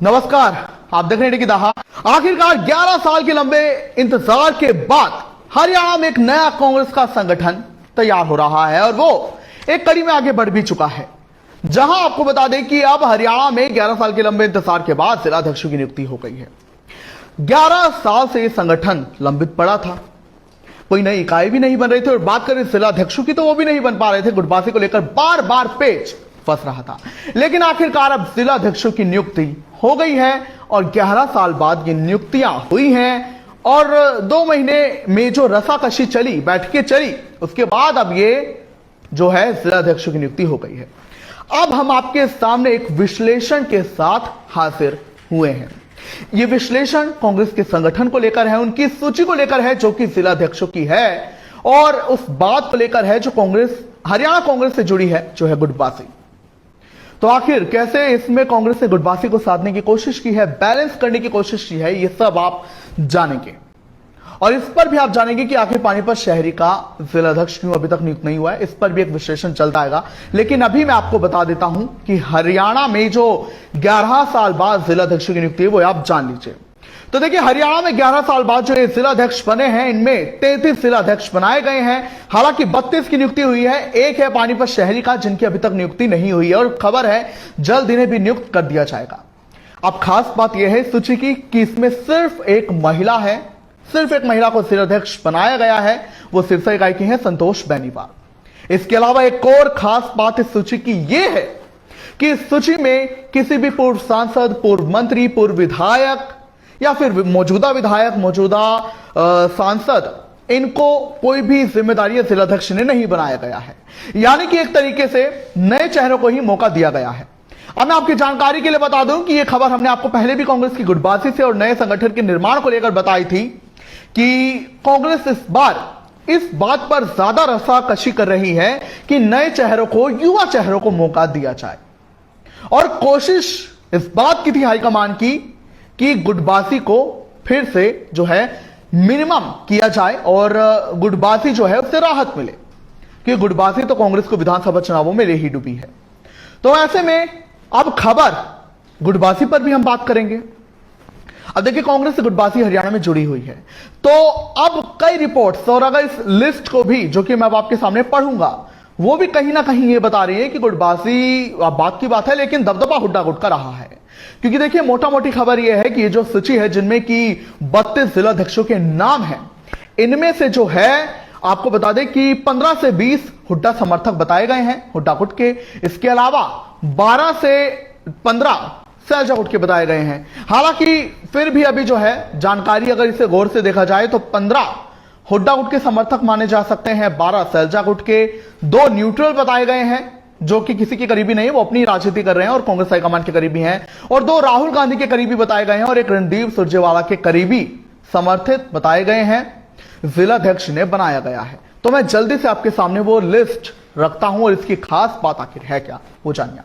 नमस्कार, आप देख रहे हैं की दहा। आखिरकार 11 साल के लंबे इंतजार के बाद हरियाणा में एक नया कांग्रेस का संगठन तैयार हो रहा है और वो एक कड़ी में आगे बढ़ भी चुका है। जहां आपको बता दें कि अब हरियाणा में 11 साल के लंबे इंतजार के बाद जिलाध्यक्षों की नियुक्ति हो गई है। 11 साल से यह संगठन लंबित पड़ा था, कोई नई इकाई भी नहीं बन रही थी और बात करें जिलाध्यक्षों की तो वो भी नहीं बन पा रहे थे। गुटबाजी को लेकर बार बार पेच फंस रहा था, लेकिन आखिरकार अब जिलाध्यक्षों की नियुक्ति हो गई है और 11 साल बाद ये नियुक्तियां हुई हैं और 2 महीने में जो रसाकशी चली, बैठकें चली, उसके बाद अब ये जो है जिलाध्यक्षों की नियुक्ति हो गई है। अब हम आपके सामने एक विश्लेषण के साथ हाजिर हुए हैं। यह विश्लेषण कांग्रेस के संगठन को लेकर है, उनकी सूची को लेकर है जो कि जिलाध्यक्षों की है, और उस बात को लेकर है जो कांग्रेस, हरियाणा कांग्रेस से जुड़ी है, जो है गुटबाजी। तो आखिर कैसे इसमें कांग्रेस ने गुटबाजी को साधने की कोशिश की है, बैलेंस करने की कोशिश की है, यह सब आप जानेंगे। और इस पर भी आप जानेंगे कि आखिर पानीपत शहरी का जिलाध्यक्ष क्यों अभी तक नियुक्त नहीं हुआ है। इस पर भी एक विश्लेषण चलता आएगा, लेकिन अभी मैं आपको बता देता हूं कि हरियाणा में जो 11 साल बाद जिलाध्यक्षों की नियुक्ति है वो आप जान लीजिए। तो देखिए, हरियाणा में 11 साल बाद जो ये जिलाध्यक्ष बने हैं, इनमें 33 जिलाध्यक्ष बनाए गए हैं। हालांकि 32 की नियुक्ति हुई है, एक है पानीपत शहरी का जिनकी अभी तक नियुक्ति नहीं हुई है और खबर है जल्द इन्हें भी नियुक्त कर दिया जाएगा। अब खास बात यह है सूची की कि इसमें सिर्फ एक महिला है, सिर्फ एक महिला को जिलाध्यक्ष बनाया गया है, वो सिरसा इकाई की है संतोष बेनीवाल। इसके अलावा एक और खास बात इस सूची की यह है कि इस सूची में किसी भी पूर्व सांसद, पूर्व मंत्री, पूर्व विधायक या फिर मौजूदा विधायक, मौजूदा सांसद, इनको कोई भी जिम्मेदारी जिलाध्यक्ष ने नहीं बनाया गया है। यानी कि एक तरीके से नए चेहरों को ही मौका दिया गया है। अब मैं आपकी जानकारी के लिए बता दूं कि यह खबर हमने आपको पहले भी कांग्रेस की गुटबाजी से और नए संगठन के निर्माण को लेकर बताई थी कि कांग्रेस इस बार इस बात पर ज्यादा रसाकशी कर रही है कि नए चेहरों को, युवा चेहरों को मौका दिया जाए। और कोशिश इस बात की थी हाईकमान की कि गुटबाजी को फिर से जो है मिनिमम किया जाए और गुटबाजी जो है उससे राहत मिले, कि गुटबाजी तो कांग्रेस को विधानसभा चुनावों में ले ही डूबी है। तो ऐसे में अब खबर गुटबाजी पर भी हम बात करेंगे। अब देखिए, कांग्रेस से गुटबाजी हरियाणा में जुड़ी हुई है, तो अब कई रिपोर्ट्स, और अगर इस लिस्ट को भी जो कि मैं अब आपके सामने पढ़ूंगा, वो भी कहीं ना कहीं ये बता रही है कि गुटबाजी बात की बात है, लेकिन दबदबा हुड्डा गुट का रहा है। क्योंकि देखिए, मोटा मोटी खबर यह है कि ये जो सूची है जिनमें कि 32 जिलाध्यक्षों के नाम हैं, इनमें से जो है आपको बता दें कि 15 से 20 हुड्डा समर्थक बताए गए हैं, हुड्डा गुट के। इसके अलावा 12 से 15 सैलजा गुट के बताए गए हैं। हालांकि फिर भी अभी जो है जानकारी अगर इसे गौर से देखा जाए तो 15 हुड्डा गुट के समर्थक माने जा सकते हैं, 12 सैलजा गुट के, 2 न्यूट्रल बताए गए हैं जो कि किसी के करीबी नहीं, वो अपनी राजनीति कर रहे हैं और कांग्रेस हाईकमान के करीबी हैं, और 2 राहुल गांधी के करीबी बताए गए हैं और एक रणदीप सुरजेवाला के करीबी समर्थित बताए गए हैं, जिलाध्यक्ष ने बनाया गया है। तो मैं जल्दी से आपके सामने वो लिस्ट रखता हूं और इसकी खास बात आखिर है क्या, वो जानिए।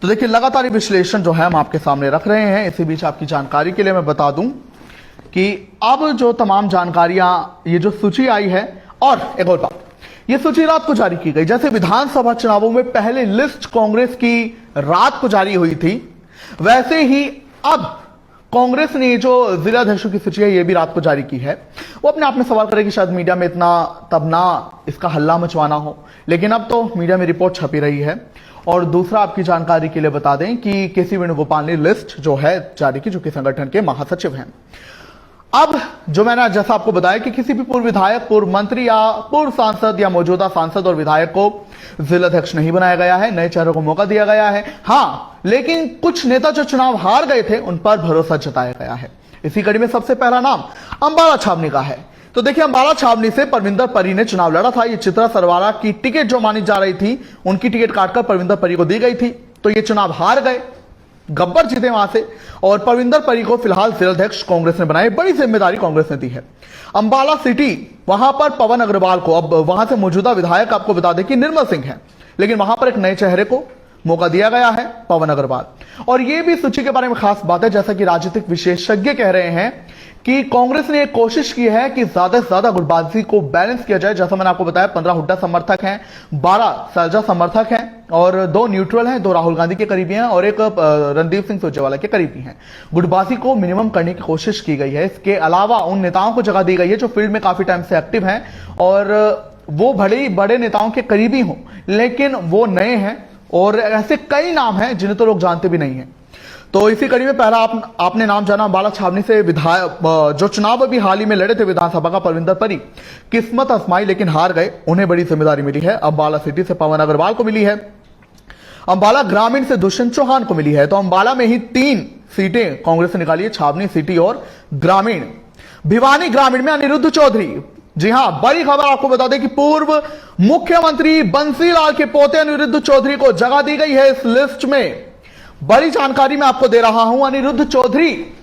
तो देखिए, लगातार विश्लेषण जो है हम आपके सामने रख रहे हैं। इसी बीच आपकी जानकारी के लिए मैं बता दूं कि अब जो तमाम जानकारियां, ये जो सूची आई है, और एक और बात, ये सूची रात को जारी की गई। जैसे विधानसभा चुनावों में पहले लिस्ट कांग्रेस की रात को जारी हुई थी, वैसे ही अब कांग्रेस ने जो जिलाध्यक्षों की सूची है ये भी रात को जारी की है। वो अपने आप में सवाल करे कि शायद मीडिया में इतना तब ना इसका हल्ला मचवाना हो, लेकिन अब तो मीडिया में रिपोर्ट छपी रही है। और दूसरा, आपकी जानकारी के लिए बता दें कि केसी वेणुगोपाल ने लिस्ट जो है जारी की, जो कि संगठन के महासचिव हैं। अब जो मैंने जैसा आपको बताया कि किसी भी पूर्व विधायक, पूर्व मंत्री या पूर्व सांसद या मौजूदा सांसद और विधायक को जिलाध्यक्ष नहीं बनाया गया है, नए चेहरों को मौका दिया गया है। हां, लेकिन कुछ नेता जो चुनाव हार गए थे उन पर भरोसा जताया गया है। इसी कड़ी में सबसे पहला नाम अंबाला छावनी का है। तो देखिए, अंबाला छावनी से परविंदर परी ने चुनाव लड़ा था। ये चित्रा सरवाला की टिकट जो मानी जा रही थी, उनकी टिकट काटकर परविंदर परी को दी गई थी, तो ये चुनाव हार गए, गब्बर जीते वहां से, और परविंदर परी को फिलहाल जिलाध्यक्ष कांग्रेस ने बनाए। बड़ी जिम्मेदारी कांग्रेस ने दी है। अंबाला सिटी, वहां पर पवन अग्रवाल को, अब वहां से मौजूदा विधायक आपको बता दें कि निर्मल सिंह है, लेकिन वहां पर एक नए चेहरे को मौका दिया गया है पवन अग्रवाल। और यह भी सूची के बारे में खास बात है, जैसा कि राजनीतिक विशेषज्ञ कह रहे हैं कि कांग्रेस ने एक कोशिश की है कि ज्यादा से ज्यादा गुटबाजी को बैलेंस किया जाए। जैसा मैंने आपको बताया 15 हुड्डा समर्थक हैं, 12 सलजा समर्थक हैं और 2 न्यूट्रल हैं, 2 राहुल गांधी के करीबी हैं और एक रणदीप सिंह सुरजेवाला के करीबी हैं। गुटबाजी को मिनिमम करने की कोशिश की गई है। इसके अलावा उन नेताओं को जगह दी गई है जो फील्ड में काफी टाइम से एक्टिव हैं और वो भले ही बड़े नेताओं के करीबी हों, लेकिन वो नए हैं और ऐसे कई नाम हैं जिन्हें तो लोग जानते भी नहीं हैं। तो इसी कड़ी में पहला आपने नाम जाना अंबाला छावनी से विधायक जो चुनाव अभी हाल ही में लड़े थे विधानसभा का, परविंदर परी। किस्मत आजमाई लेकिन हार गए, उन्हें बड़ी जिम्मेदारी मिली है। अंबाला सिटी से पवन अग्रवाल को मिली है, अंबाला ग्रामीण से दुष्यंत चौहान को मिली है। तो अंबाला में ही 3 सीटें कांग्रेस ने निकाली है, छावनी, सिटी और ग्रामीण। भिवानी ग्रामीण में अनिरुद्ध चौधरी, जी हां, बड़ी खबर आपको बता दें कि पूर्व मुख्यमंत्री बंसीलाल के पोते अनिरुद्ध चौधरी को जगह दी गई है इस लिस्ट में। बड़ी जानकारी मैं आपको दे रहा हूं। अनिरुद्ध चौधरी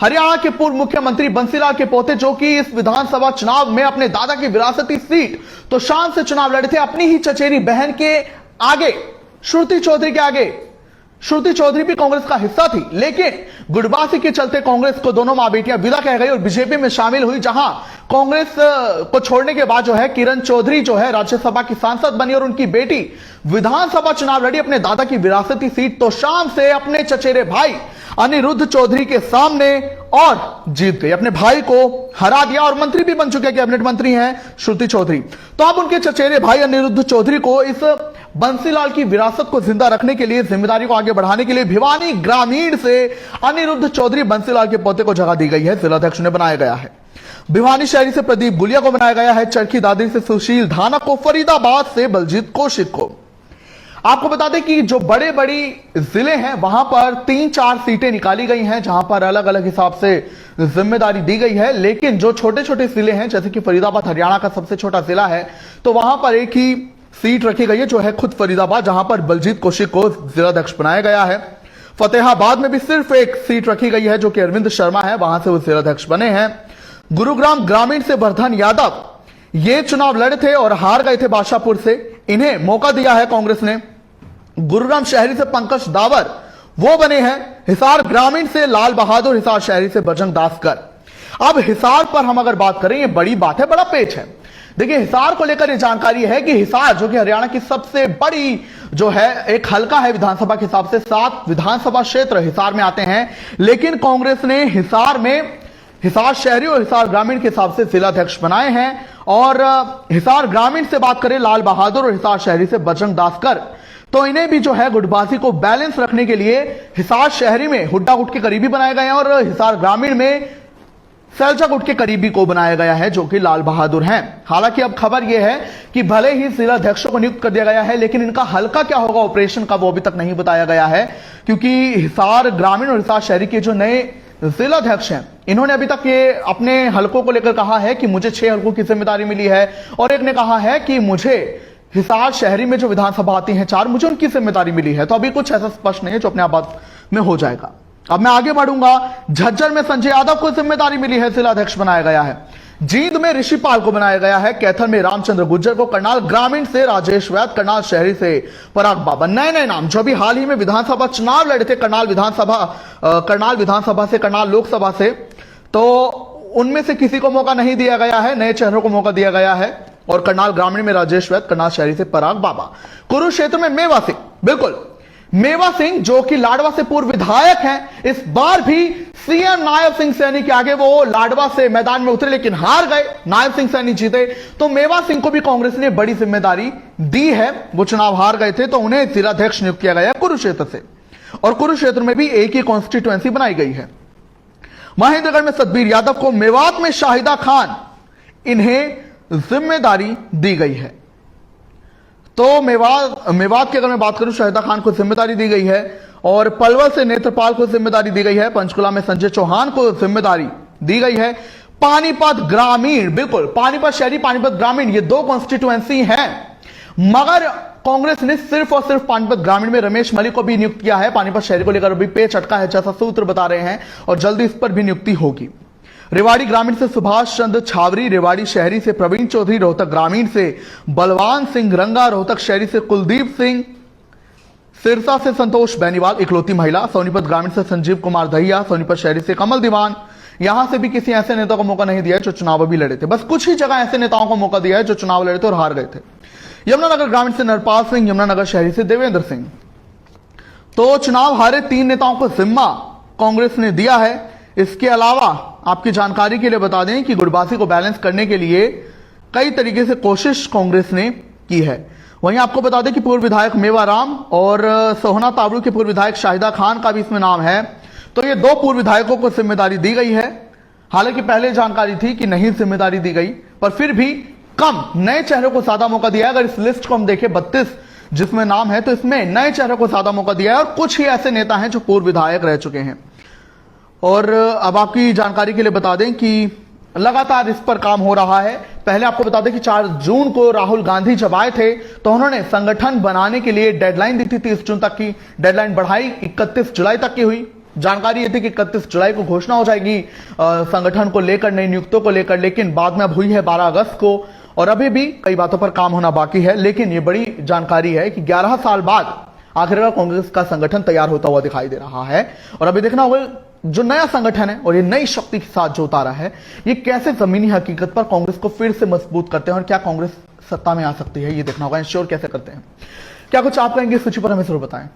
हरियाणा के पूर्व मुख्यमंत्री बंसीलाल के पोते, जो कि इस विधानसभा चुनाव में अपने दादा की विरासती सीट तो शान से चुनाव लड़े थे अपनी ही चचेरी बहन के आगे, श्रुति चौधरी के आगे। श्रुति चौधरी भी कांग्रेस का हिस्सा थी, लेकिन गुटबाजी के चलते कांग्रेस को दोनों मां बेटियां विदा कह गई और बीजेपी में शामिल हुई, जहां कांग्रेस को छोड़ने के बाद जो है किरण चौधरी जो है राज्यसभा की सांसद बनी और उनकी बेटी विधानसभा चुनाव लड़ी अपने दादा की विरासती सीट तो शाम से अपने चचेरे भाई अनिरुद्ध चौधरी के सामने और जीत गई। अपने भाई को हरा दिया और मंत्री भी बन चुके हैं, कैबिनेट मंत्री हैं श्रुति चौधरी। तो अब उनके चचेरे भाई अनिरुद्ध चौधरी को इस बंसीलाल की विरासत को जिंदा रखने के लिए, जिम्मेदारी को आगे बढ़ाने के लिए भिवानी ग्रामीण से अनिरुद्ध चौधरी बंसीलाल के पोते को जगह दी गई है, जिलाध्यक्ष ने बनाया गया है। भिवानी शहरी से प्रदीप गुलिया को बनाया गया है, चरखी दादरी से सुशील धाना को, फरीदाबाद से बलजीत कौशिक को। आपको बता दें कि जो बड़े बड़ी जिले हैं वहां पर 3-4 सीटें निकाली गई हैं, जहां पर अलग अलग हिसाब से जिम्मेदारी दी गई है। लेकिन जो छोटे छोटे जिले हैं, जैसे कि फरीदाबाद हरियाणा का सबसे छोटा जिला है, तो वहां पर एक ही सीट रखी गई है जो है खुद फरीदाबाद, जहां पर बलजीत कौशिक को जिलाध्यक्ष बनाया गया है। फतेहाबाद में भी सिर्फ एक सीट रखी गई है जो कि अरविंद शर्मा है, वहां से वो जिलाध्यक्ष बने हैं। गुरुग्राम ग्रामीण से वर्धन यादव ये चुनाव लड़े थे और हार गए थे बादशाहपुर से, इन्हें मौका दिया है कांग्रेस ने। गुरुग्राम शहरी से पंकज दावर वो बने हैं। हिसार ग्रामीण से लाल बहादुर, हिसार शहरी से बजरंग दासकर। अब हिसार पर हम अगर बात करें, ये बड़ी बात है, बड़ा पेच है। देखिए हिसार को लेकर ये जानकारी है कि हिसार जो कि हरियाणा की सबसे बड़ी जो है एक हलका है विधानसभा के हिसाब से, 7 विधानसभा क्षेत्र हिसार में आते हैं, लेकिन कांग्रेस ने हिसार में हिसार शहरी और हिसार ग्रामीण के हिसाब से जिलाध्यक्ष बनाए हैं। और हिसार ग्रामीण से बात करें लाल बहादुर और हिसार शहरी से बजरंग दासकर, तो इन्हें भी जो है गुटबाजी को बैलेंस रखने के लिए हिसार शहरी में हुड्डा गुट के करीबी बनाए गए हैं और हिसार ग्रामीण में सैलजा गुट के करीबी को बनाया गया है जो कि लाल बहादुर हैं। हालांकि अब खबर यह है कि भले ही जिलाध्यक्षों को नियुक्त कर दिया गया है, लेकिन इनका हल्का क्या होगा ऑपरेशन का वो अभी तक नहीं बताया गया है, क्योंकि हिसार ग्रामीण और हिसार शहरी के जो नए जिलाध्यक्ष हैं, इन्होंने अभी तक ये अपने हलकों को लेकर कहा है कि मुझे 6 हलकों की जिम्मेदारी मिली है और एक ने कहा है कि मुझे हिसार शहरी में जो विधानसभा आती है 4, मुझे उनकी जिम्मेदारी मिली है। तो अभी कुछ ऐसा स्पष्ट नहीं है जो अपने आप बात में हो जाएगा। अब मैं आगे बढ़ूंगा। झज्जर में संजय यादव को जिम्मेदारी मिली है, जिलाध्यक्ष बनाया गया है। जींद में ऋषिपाल को बनाया गया है। कैथल में रामचंद्र गुज्जर को, करनाल ग्रामीण से राजेश वैद, करनाल शहरी से पराग बाबा। नए नए नाम जो अभी हाल ही में विधानसभा चुनाव लड़े थे, करनाल विधानसभा से, करनाल लोकसभा से, तो उनमें से किसी को मौका नहीं दिया गया है, नए चेहरों को मौका दिया गया है। और करनाल ग्रामीण में राजेश वैद, करनाल शहरी से पराग बाबा। कुरुक्षेत्र में मेवा सिंह, बिल्कुल मेवा सिंह जो कि लाडवा से पूर्व विधायक हैं, इस बार भी सीएम नायब सिंह सैनी के आगे वो लाडवा से मैदान में उतरे लेकिन हार गए, नायब सिंह सैनी जीते। तो मेवा सिंह को भी कांग्रेस ने बड़ी जिम्मेदारी दी है, वो चुनाव हार गए थे तो उन्हें जिलाध्यक्ष नियुक्त किया गया कुरुक्षेत्र से। और कुरुक्षेत्र में भी एक ही कॉन्स्टिट्यूएंसी बनाई गई है। महेंद्रगढ़ में सतबीर यादव को, मेवात में शाहिदा खान, इन्हें जिम्मेदारी दी गई है। तो मेवात की अगर मैं बात करूं, शाहिदा खान को जिम्मेदारी दी गई है। और पलवल से नेत्रपाल को जिम्मेदारी दी गई है। पंचकुला में संजय चौहान को जिम्मेदारी दी गई है। पानीपत ग्रामीण, बिल्कुल पानीपत शहरी, पानीपत ग्रामीण, ये 2 कॉन्स्टिट्यूएंसी हैं, मगर कांग्रेस ने सिर्फ और सिर्फ पानीपत ग्रामीण में रमेश मलिक को भी नियुक्त किया है। पानीपत शहरी को लेकर अभी पेच अटका है, जैसा सूत्र बता रहे हैं, और जल्दी इस पर भी नियुक्ति होगी। रेवाड़ी ग्रामीण से सुभाष चंद्र छावरी, रेवाड़ी शहरी से प्रवीण चौधरी, रोहतक ग्रामीण से बलवान सिंह रंगा, रोहतक शहरी से कुलदीप सिंह, सिरसा से संतोष बेनीवाल इकलौती महिला, सोनीपत ग्रामीण से संजीव कुमार दहिया, सोनीपत शहरी से कमल दीवान। यहां से भी किसी ऐसे नेता को मौका नहीं दिया जो चुनाव भी लड़े थे। बस कुछ ही जगह ऐसे नेताओं को मौका दिया है जो चुनाव लड़े थे और हार गए थे। यमुनानगर ग्रामीण से नरपाल सिंह, यमुनानगर शहरी से देवेंद्र सिंह। तो चुनाव हारे 3 नेताओं को जिम्मा कांग्रेस ने दिया है। इसके अलावा आपकी जानकारी के लिए बता दें कि गुटबाजी को बैलेंस करने के लिए कई तरीके से कोशिश कांग्रेस ने की है। वहीं आपको बता दें कि पूर्व विधायक मेवाराम और सोहना ताबड़ू के पूर्व विधायक शाहिदा खान का भी इसमें नाम है। तो ये 2 पूर्व विधायकों को जिम्मेदारी दी गई है। हालांकि पहले जानकारी थी कि नहीं जिम्मेदारी दी गई, पर फिर भी कम नए चेहरों को ज्यादा मौका दिया है। अगर इस लिस्ट को हम देखें 32 जिसमें नाम है, तो इसमें नए चेहरों को ज्यादा मौका दिया है और कुछ ही ऐसे नेता हैं जो पूर्व विधायक रह चुके हैं। और अब आपकी जानकारी के लिए बता दें कि लगातार इस पर काम हो रहा है। पहले आपको बता दें कि 4 जून को राहुल गांधी जब आए थे तो उन्होंने संगठन बनाने के लिए डेडलाइन दी थी। 30 जून तक की डेडलाइन बढ़ाई, 31 जुलाई तक की हुई। जानकारी ये थी कि 31 जुलाई को घोषणा हो जाएगी संगठन को लेकर, नई नियुक्तों को लेकर, लेकिन बाद में अब हुई है 12 अगस्त को और अभी भी कई बातों पर काम होना बाकी है। लेकिन ये बड़ी जानकारी है कि 11 साल बाद आखिरकार कांग्रेस का संगठन तैयार होता हुआ दिखाई दे रहा है। और अभी देखना होगा जो नया संगठन है और ये नई शक्ति के साथ जो उतारा है, ये कैसे जमीनी हकीकत पर कांग्रेस को फिर से मजबूत करते हैं और क्या कांग्रेस सत्ता में आ सकती है, ये देखना होगा। इंश्योर कैसे करते हैं, क्या कुछ आप कहेंगे इस सूची पर हमें जरूर बताएं।